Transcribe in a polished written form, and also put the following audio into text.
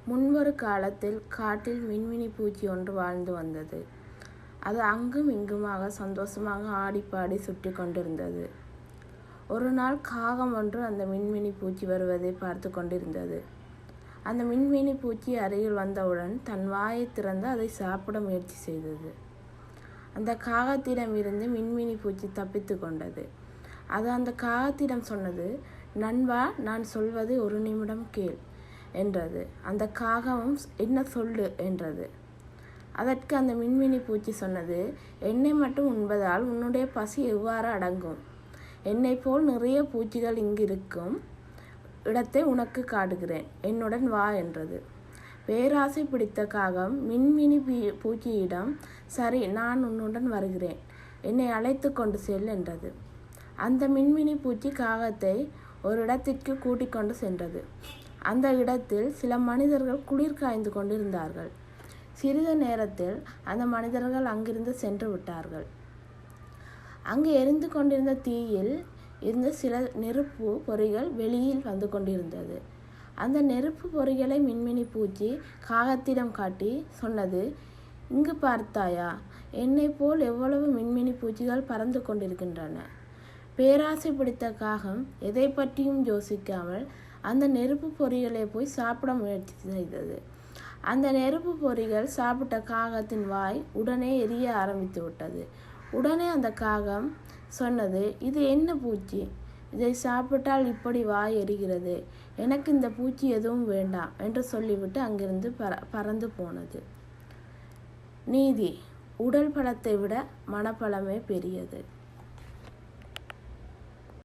முன்பொரு காலத்தில் காட்டில் மின்மினி பூச்சி ஒன்று வாழ்ந்து வந்தது. அது அங்கும் இங்குமாக சந்தோஷமாக ஆடிப்பாடி சுற்றி கொண்டிருந்தது. ஒரு நாள் காகம் ஒன்று அந்த மின்மினி பூச்சி வருவதை பார்த்து கொண்டிருந்தது. அந்த மின்மினி பூச்சி அருகில் வந்தவுடன் தன் வாயை திறந்து அதை சாப்பிட முயற்சி செய்தது. அந்த காகத்திடம் இருந்து மின்மினி பூச்சி தப்பித்து கொண்டது. அது அந்த காகத்திடம் சொன்னது, "நண்பா, நான் சொல்வது ஒரு நிமிடம் கேள்" என்றது. அந்த காகமும் "என்ன சொல்லு" என்றது. அதற்கு அந்த மின்மினி பூச்சி சொன்னது, "என்னை மட்டும் உண்பதால் உன்னுடைய பசி எவ்வாறு அடங்கும்? என்னை போல் நிறைய பூச்சிகள் இங்கு இருக்கும் இடத்தை உனக்கு காட்டுகிறேன், என்னுடன் வா" என்றது. பேராசை பிடித்த காகம் மின்மினி பூச்சியிடம், "சரி, நான் உன்னுடன் வருகிறேன், என்னை அழைத்து கொண்டு செல்" என்றது. அந்த மின்மினி பூச்சி காகத்தை ஒரு இடத்திற்கு கூட்டிக் கொண்டு சென்றது. அந்த இடத்தில் சில மனிதர்கள் குளிர் காய்ந்து கொண்டிருந்தார்கள். சிறிது நேரத்தில் அந்த மனிதர்கள் அங்கிருந்து சென்று விட்டார்கள். அங்கு எரிந்து கொண்டிருந்த தீயில் இருந்து சில நெருப்பு பொறிகள் வெளியில் வந்து கொண்டிருந்தது. அந்த நெருப்பு பொறிகளை மின்மினி பூச்சி காகத்திடம் காட்டி சொன்னது, "இங்கு பார்த்தாயா, என்னை போல் எவ்வளவு மின்மினி பூச்சிகள் பறந்து கொண்டிருக்கின்றன." பேராசை பிடித்த காகம் எதை பற்றியும் யோசிக்காமல் அந்த நெருப்பு பொறிகளை போய் சாப்பிட முயற்சி செய்தது. அந்த நெருப்பு பொறிகள் சாப்பிட்ட காகத்தின் வாய் உடனே எரிய ஆரம்பித்து விட்டது. உடனே அந்த காகம் சொன்னது, "இது என்ன பூச்சி? இதை சாப்பிட்டால் இப்படி வாய் எரிகிறது. எனக்கு இந்த பூச்சி எதுவும் வேண்டாம்" என்று சொல்லிவிட்டு அங்கிருந்து பறந்து போனது. நீதி: உடல் பலத்தை விட மனப்பலமே பெரியது.